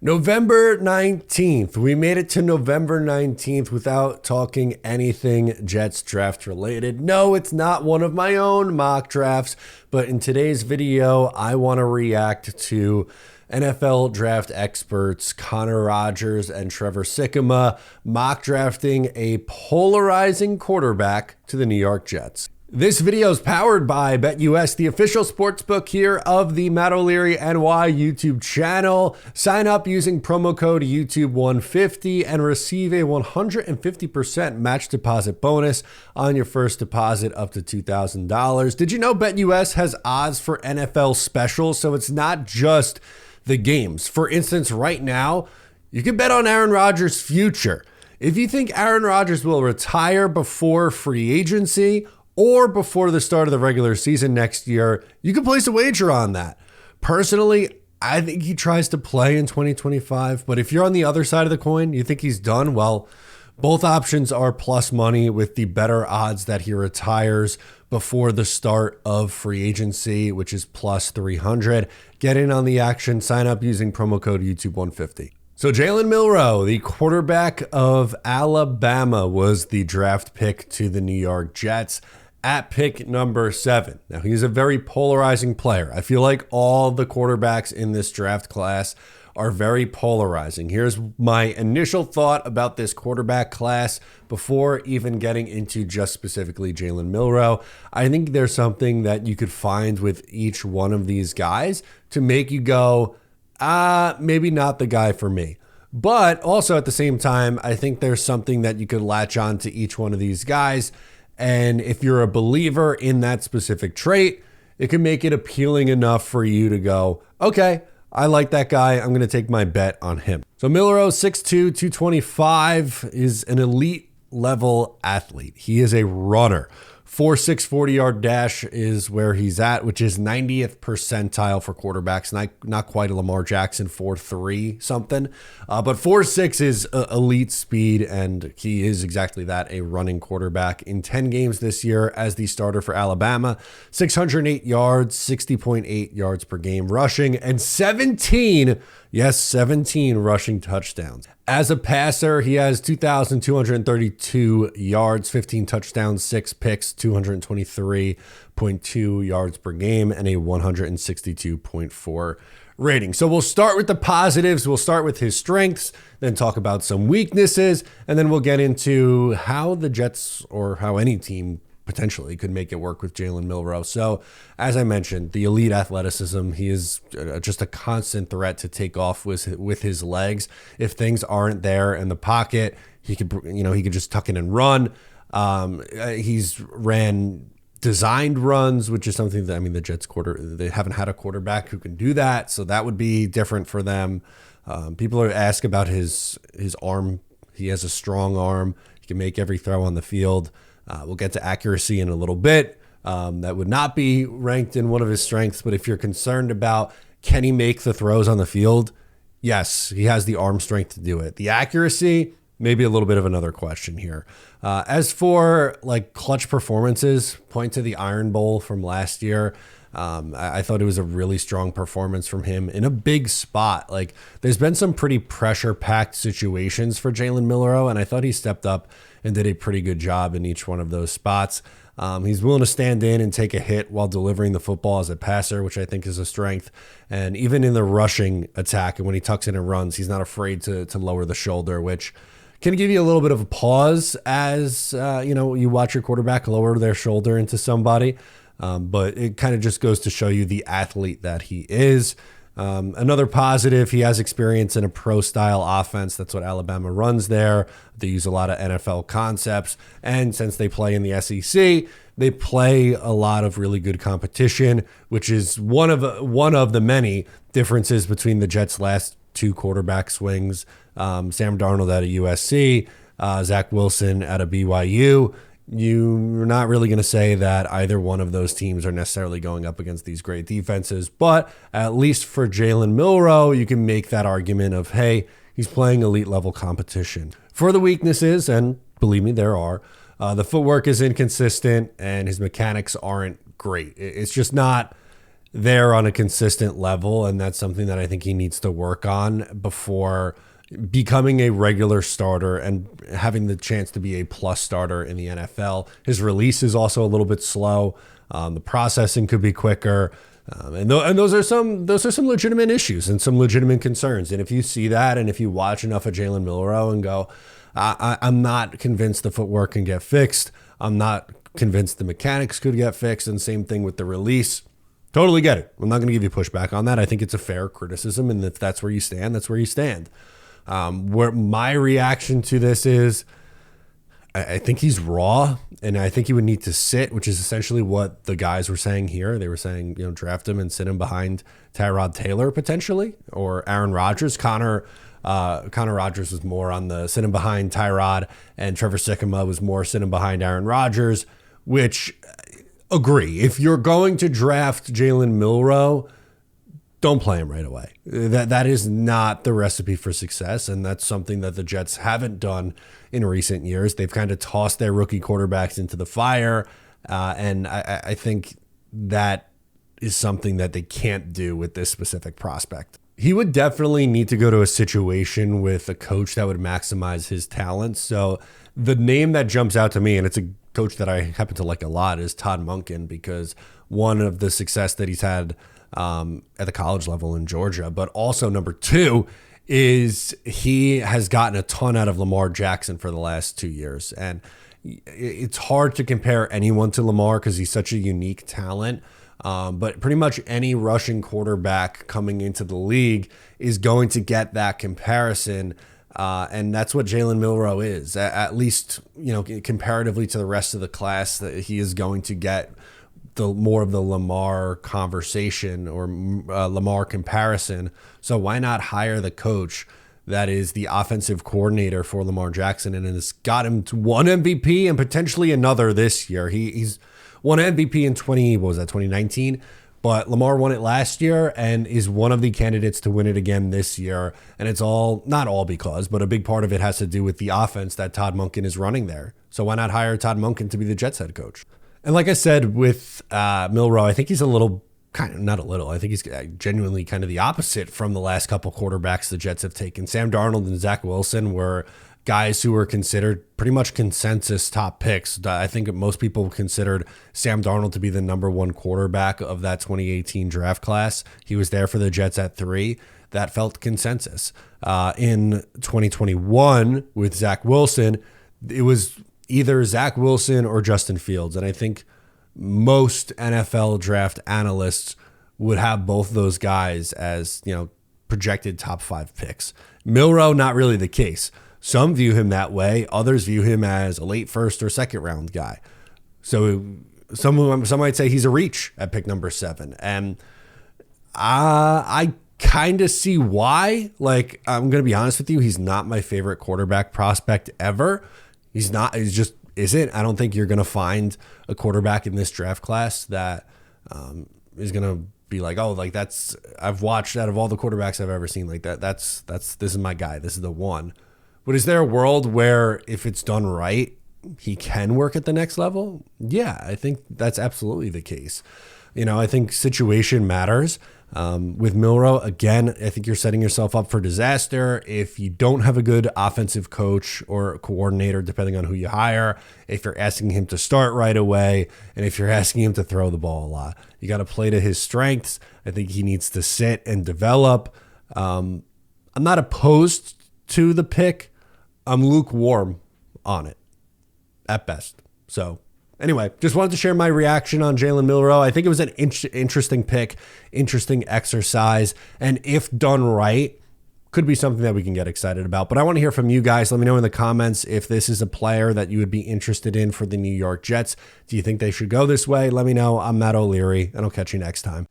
November 19th. We made it to November 19th without talking anything Jets draft related. No, it's not one of my own mock drafts, but in today's video, I want to react to NFL draft experts Connor Rogers and Trevor Sikkema mock drafting a polarizing quarterback to the New York Jets. This video is powered by BetUS, the official sportsbook here of the Matt O'Leary NY YouTube channel. Sign up using promo code YouTube150 and receive a 150% match deposit bonus on your first deposit up to $2,000. Did you know BetUS has odds for NFL specials? So it's not just the games. For instance, right now, you can bet on Aaron Rodgers' future. If you think Aaron Rodgers will retire before free agency or before the start of the regular season next year, you can place a wager on that. Personally, I think he tries to play in 2025, but if you're on the other side of the coin, you think he's done, well, both options are plus money with the better odds that he retires before the start of free agency, which is plus 300. Get in on the action, sign up using promo code YouTube150. So Jalen Milroe, the quarterback of Alabama, was the draft pick to the New York Jets at pick number 7. Now, he's a very polarizing player. I feel like all the quarterbacks in this draft class are very polarizing. Here's my initial thought about this quarterback class before even getting into just specifically Jalen Milroe. I think there's something that you could find with each one of these guys to make you go, maybe not the guy for me. But also at the same time, I think there's something that you could latch on to each one of these guys. And if you're a believer in that specific trait, it can make it appealing enough for you to go, okay, I like that guy. I'm going to take my bet on him. So Milroe, 6'2", 225, is an elite level athlete. He is a runner. 4.6 40-yard dash is where he's at, which is 90th percentile for quarterbacks. Not quite a Lamar Jackson 4.3 something, but 4.6 is elite speed, and he is exactly that, a running quarterback. In 10 games this year as the starter for Alabama, 608 yards, 60.8 yards per game rushing, and 17 rushing touchdowns. As a passer, he has 2,232 yards, 15 touchdowns, 6 picks, 223.2 yards per game, and a 162.4 rating. So we'll start with the positives. We'll start with his strengths, then talk about some weaknesses, and then we'll get into how the Jets or how any team potentially could make it work with Jalen Milroe. So as I mentioned, the elite athleticism, he is just a constant threat to take off with his legs. If things aren't there in the pocket, he could just tuck in and run. He's ran designed runs, which is something that, the Jets they haven't had a quarterback who can do that. So that would be different for them. People are asking about his arm. He has a strong arm. He can make every throw on the field. We'll get to accuracy in a little bit. That would not be ranked in one of his strengths, but if you're concerned about can he make the throws on the field, yes, he has the arm strength to do it. The accuracy, maybe a little bit of another question here. As for like clutch performances, point to the Iron Bowl from last year. I thought it was a really strong performance from him in a big spot. Like, there's been some pretty pressure-packed situations for Jalen Milroe, and I thought he stepped up and did a pretty good job in each one of those spots. He's willing to stand in and take a hit while delivering the football as a passer, which I think is a strength. And even in the rushing attack, and when he tucks in and runs, he's not afraid to lower the shoulder, which can give you a little bit of a pause as you watch your quarterback lower their shoulder into somebody. But it kind of just goes to show you the athlete that he is. Another positive, he has experience in a pro-style offense. That's what Alabama runs there. They use a lot of NFL concepts. And since they play in the SEC, they play a lot of really good competition, which is one of the many differences between the Jets' last 2 quarterback swings. Sam Darnold out of USC, Zach Wilson out of BYU. You're not really going to say that either one of those teams are necessarily going up against these great defenses, but at least for Jalen Milroe, you can make that argument of, hey, he's playing elite level competition. For the weaknesses, and believe me, there are, the footwork is inconsistent and his mechanics aren't great. It's just not there on a consistent level, and that's something that I think he needs to work on before becoming a regular starter and having the chance to be a plus starter in the NFL. His release is also a little bit slow. The processing could be quicker. And those are some legitimate issues and some legitimate concerns. And if you see that, and if you watch enough of Jalen Milroe and go, I'm not convinced the footwork can get fixed, I'm not convinced the mechanics could get fixed, and same thing with the release. Totally get it. I'm not going to give you pushback on that. I think it's a fair criticism, and if that's where you stand, that's where you stand. Where my reaction to this is, I think he's raw, and I think he would need to sit, which is essentially what the guys were saying here. They were saying, draft him and sit him behind Tyrod Taylor potentially, or Aaron Rodgers. Connor Rodgers was more on the sit him behind Tyrod, and Trevor Sikkema was more sit him behind Aaron Rodgers, which agree. If you're going to draft Jalen Milroe, don't play him right away. That is not the recipe for success, and that's something that the Jets haven't done in recent years. They've kind of tossed their rookie quarterbacks into the fire, and I think that is something that they can't do with this specific prospect. He would definitely need to go to a situation with a coach that would maximize his talents. So the name that jumps out to me, and it's a coach that I happen to like a lot, is Todd Monken, because one of the success that he's had at the college level in Georgia, but also number two is he has gotten a ton out of Lamar Jackson for the last 2 years. And it's hard to compare anyone to Lamar because he's such a unique talent. But pretty much any rushing quarterback coming into the league is going to get that comparison. And that's what Jalen Milroe is, at least, comparatively to the rest of the class, that he is going to get the more of the Lamar conversation or Lamar comparison. So why not hire the coach that is the offensive coordinator for Lamar Jackson and has got him to one MVP and potentially another this year? He's won MVP in 2019, but Lamar won it last year and is one of the candidates to win it again this year. And it's not all because, but a big part of it has to do with the offense that Todd Monken is running there. So why not hire Todd Monken to be the Jets head coach? And like I said, with Milroe, I think he's I think he's genuinely kind of the opposite from the last couple quarterbacks the Jets have taken. Sam Darnold and Zach Wilson were guys who were considered pretty much consensus top picks. I think most people considered Sam Darnold to be the number one quarterback of that 2018 draft class. He was there for the Jets at 3. That felt consensus. In 2021 with Zach Wilson, it was either Zach Wilson or Justin Fields. And I think most NFL draft analysts would have both those guys as, projected top 5 picks. Milroe, not really the case. Some view him that way. Others view him as a late first or second round guy. So some might say he's a reach at pick number 7. And I kind of see why. Like, I'm going to be honest with you, he's not my favorite quarterback prospect ever. He's just isn't. I don't think you're going to find a quarterback in this draft class that is going to be like, I've watched out of all the quarterbacks I've ever seen, like this is my guy. This is the one. But is there a world where if it's done right, he can work at the next level? Yeah, I think that's absolutely the case. I think situation matters. With Milroe, again, I think you're setting yourself up for disaster if you don't have a good offensive coach or coordinator, depending on who you hire, if you're asking him to start right away, and if you're asking him to throw the ball a lot. You got to play to his strengths. I think he needs to sit and develop. I'm not opposed to the pick. I'm lukewarm on it at best. So anyway, just wanted to share my reaction on Jalen Milroe. I think it was an interesting pick, interesting exercise, and if done right, could be something that we can get excited about. But I want to hear from you guys. Let me know in the comments if this is a player that you would be interested in for the New York Jets. Do you think they should go this way? Let me know. I'm Matt O'Leary, and I'll catch you next time.